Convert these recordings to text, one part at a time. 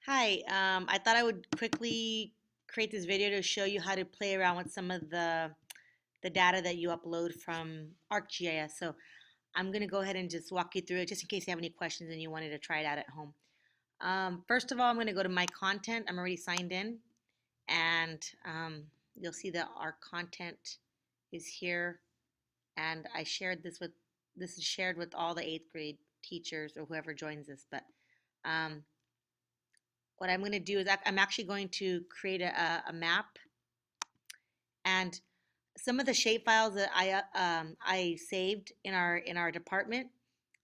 Hi, I thought I would quickly create this video to show you how to play around with some of the data that you upload from ArcGIS. So I'm going to go ahead and just walk you through it just in case you have any questions and you wanted to try it out at home. First of all, I'm going to go to my content. I'm already signed in, and you'll see that our content is here. And this is shared with all the eighth grade teachers or whoever joins this. But um, what I'm going to do is I'm actually going to create a map, and some of the shape files that I saved in our department.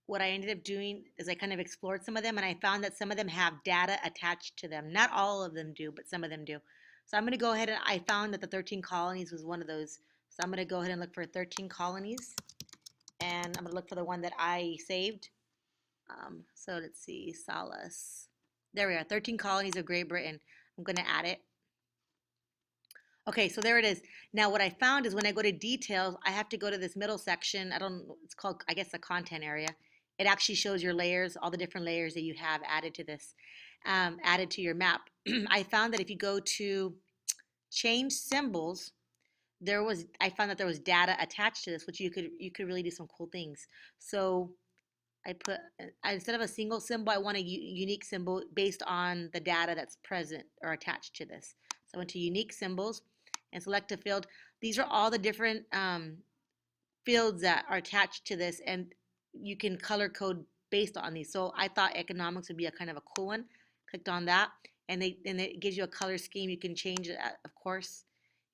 What I ended up doing is I kind of explored some of them, and I found that some of them have data attached to them. Not all of them do, but some of them do. So I'm going to go ahead, and I found that the 13 colonies was one of those. So I'm going to go ahead and look for 13 colonies, and I'm going to look for the one that I saved. So let's see, Solace. There we are, 13 colonies of Great Britain. I'm going to add it. Okay, so there it is. Now what I found is when I go to details, I have to go to this middle section. I don't know, it's called, I guess, the content area. It actually shows your layers, all the different layers that you have added to this, added to your map. I found that if you go to change symbols, I found that there was data attached to this, which you could really do some cool things. So instead of a single symbol, I want a unique symbol based on the data that's present or attached to this. So I went to unique symbols and select a field. These are all the different fields that are attached to this, and you can color code based on these. So I thought economics would be a kind of a cool one. Clicked on that, and it gives you a color scheme. You can change it, of course.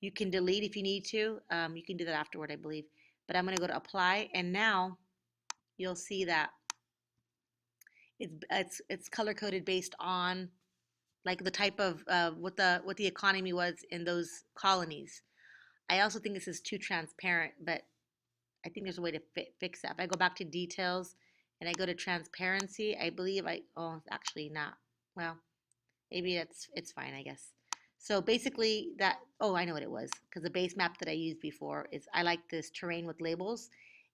You can delete if you need to. You can do that afterward, I believe. But I'm going to go to apply, and now you'll see that it's color coded based on like the type of what the economy was in those colonies. I also think this is too transparent, but I think there's a way to fix that. If I go back to details and I go to transparency, I believe it's actually not. Well, maybe it's fine, I guess. So basically I know what it was, because the base map that I used before is, I like this terrain with labels.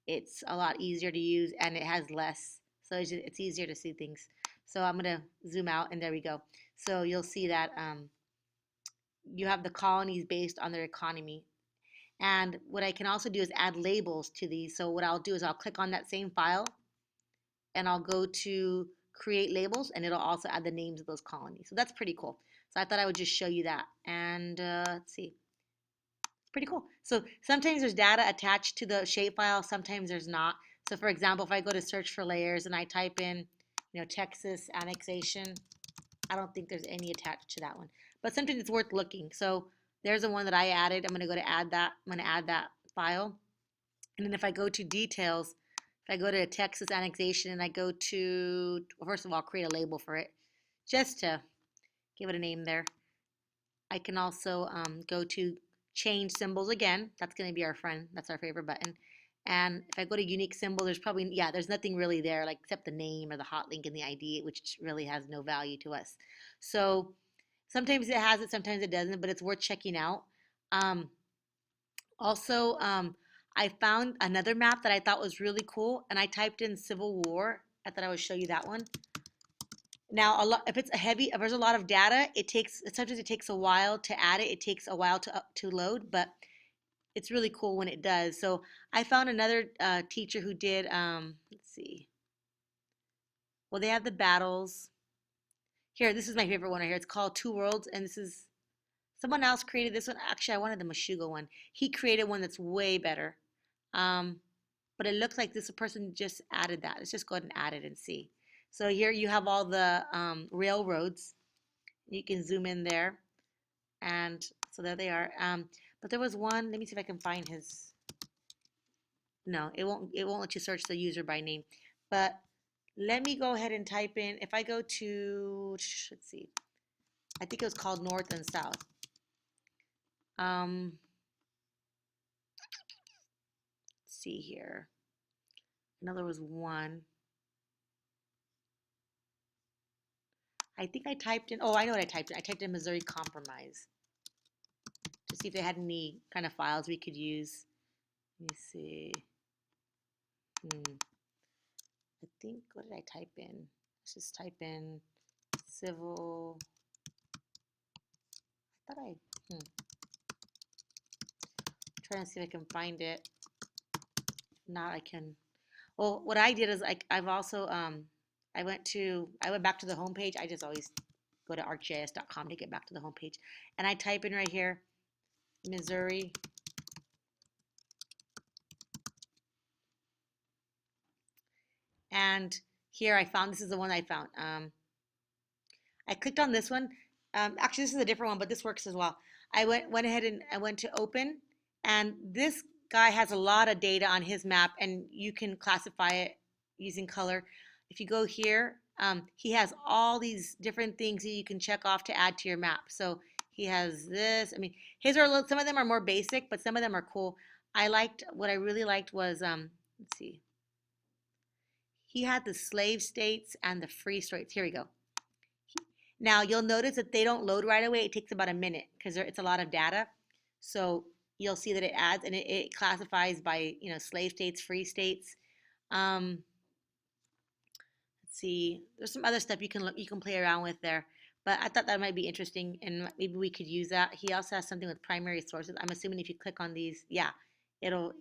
It's a lot easier to use and it has less, so it's easier to see things. So I'm gonna zoom out, and there we go. So you'll see that you have the colonies based on their economy. And what I can also do is add labels to these. So what I'll do is I'll click on that same file, and I'll go to create labels, and it'll also add the names of those colonies. So that's pretty cool. So I thought I would just show you that. And let's see, it's pretty cool. So sometimes there's data attached to the shapefile, sometimes there's not. So for example, if I go to search for layers and I type in, Texas annexation, I don't think there's any attached to that one. But sometimes it's worth looking. So there's the one that I added. I'm going to go to add that. I'm going to add that file. And then if I go to details, if I go to Texas annexation and I go to, well, first of all, create a label for it, just to give it a name there. I can also go to change symbols again. That's going to be our friend. That's our favorite button. And if I go to unique symbol, there's nothing really there, like except the name or the hot link and the ID, which really has no value to us. So sometimes it has it, sometimes it doesn't, but it's worth checking out. Um, also, I found another map that I thought was really cool, and I typed in Civil War. I thought I would show you that one. Now, if there's a lot of data, sometimes it takes a while to add it. It takes a while to load, but it's really cool when it does. So I found another teacher who did. Let's see. Well, they have the battles here. This is my favorite one right here. It's called Two Worlds, and this is someone else created this one. Actually, I wanted the Meshuggah one. He created one that's way better. Um, but it looks like this person just added that. Let's just go ahead and add it and see. So here you have all the railroads. You can zoom in there, and so there they are. But there was one. Let me see if I can find his. No, it won't. It won't let you search the user by name. But let me go ahead and type in. If I go to, let's see, I think it was called North and South. Let's see here. I know there was one. I think I typed in. Oh, I know what I typed in. I typed in Missouri Compromise to see if they had any kind of files we could use. Let me see. I think, what did I type in? Let's just type in civil, I thought trying to see if I can find it. If not, I can, well, what I did is I've also, I went back to the homepage. I just always go to arcgis.com to get back to the homepage. And I type in right here, Missouri. And here I found, this is the one I found. I clicked on this one. Actually, this is a different one, but this works as well. I went ahead and I went to open, and this guy has a lot of data on his map, and you can classify it using color. If you go here, he has all these different things that you can check off to add to your map. So he has this. I mean, his are some of them are more basic, but some of them are cool. What I really liked was let's see. He had the slave states and the free states. Here we go. Now you'll notice that they don't load right away. It takes about a minute because it's a lot of data. So you'll see that it adds and it classifies by, slave states, free states. Let's see. There's some other stuff you can play around with there. But I thought that might be interesting and maybe we could use that. He also has something with primary sources. I'm assuming if you click on these, yeah,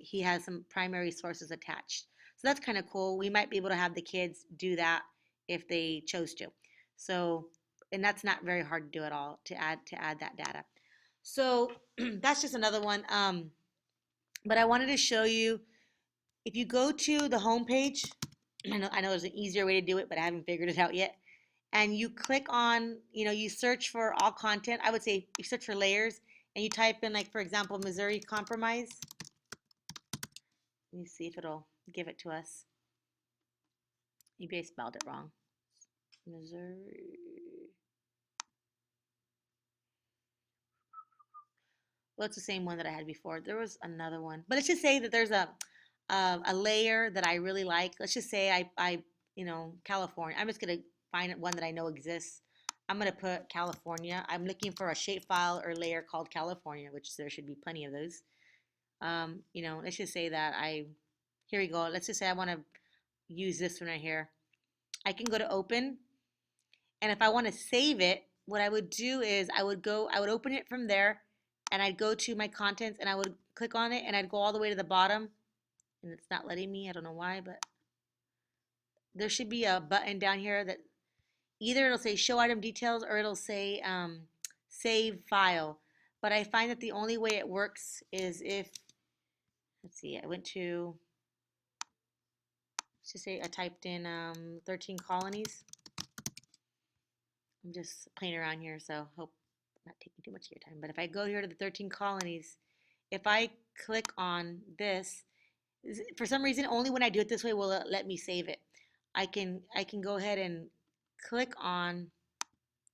he has some primary sources attached. So that's kind of cool. We might be able to have the kids do that if they chose to. So, and that's not very hard to do at all to add that data. So that's just another one. But I wanted to show you, if you go to the home page, I know there's an easier way to do it, but I haven't figured it out yet. And you click on, you search for all content. I would say you search for layers and you type in, like, for example, Missouri Compromise. Let me see if it'll give it to us. Maybe I spelled it wrong. Missouri. Well, it's the same one that I had before. There was another one, but let's just say that there's a layer that I really like. Let's just say California. I'm just gonna find one that I know exists. I'm gonna put California. I'm looking for a shapefile or layer called California, which there should be plenty of those. Let's just say that here we go. Let's just say I want to use this one right here. I can go to open, and if I want to save it, what I would do is I would open it from there, and I'd go to my contents, and I would click on it, and I'd go all the way to the bottom, and it's not letting me. I don't know why, but there should be a button down here that either it'll say show item details or it'll say save file. But I find that the only way it works is if, let's see, I went to, let's just say I typed in 13 colonies. I'm just playing around here, so hope I'm not taking too much of your time. But if I go here to the 13 colonies, if I click on this, for some reason, only when I do it this way will it let me save it. I can go ahead and click on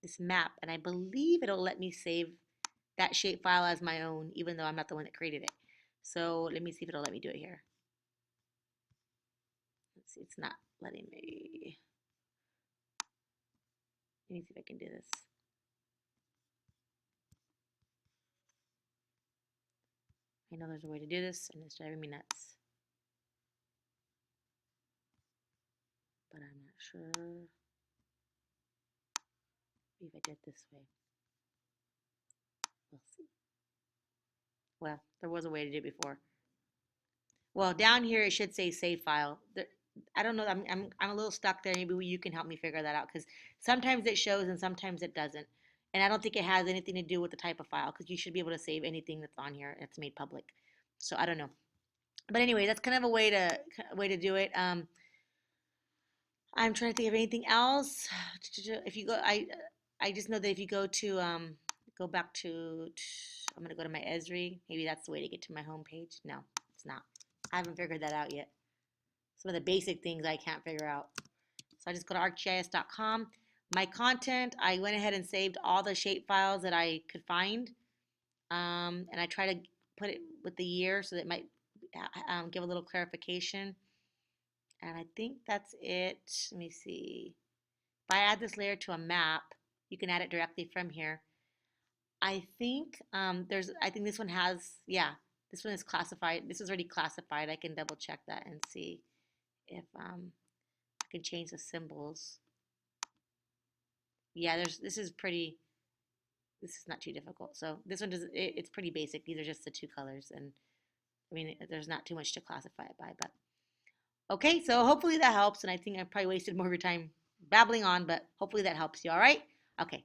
this map, and I believe it'll let me save that shapefile as my own, even though I'm not the one that created it. So let me see if it'll let me do it here. Let's see, it's not letting me. Let me see if I can do this. I know there's a way to do this, and it's driving me nuts. But I'm not sure. Maybe if I did it this way. We'll see. Well, there was a way to do it before. Well, down here it should say save file. I don't know. I'm a little stuck there. Maybe you can help me figure that out because sometimes it shows and sometimes it doesn't. And I don't think it has anything to do with the type of file because you should be able to save anything that's on here that's made public. So I don't know. But anyway, that's kind of a way to do it. I'm trying to think of anything else. If you go, I just know that if you go to go back to, I'm gonna go to my Esri. Maybe that's the way to get to my home page. No, it's not. I haven't figured that out yet. Some of the basic things I can't figure out. So I just go to arcgis.com. My content, I went ahead and saved all the shape files that I could find. And I try to put it with the year so that it might give a little clarification. And I think that's it. Let me see. If I add this layer to a map, you can add it directly from here. I think I think this one has, yeah, this one is classified. This is already classified. I can double check that and see if I can change the symbols. Yeah, this is not too difficult. So this one it's pretty basic. These are just the two colors. And I mean, there's not too much to classify it by, but okay. So hopefully that helps. And I think I probably wasted more of your time babbling on, but hopefully that helps you. All right. Okay.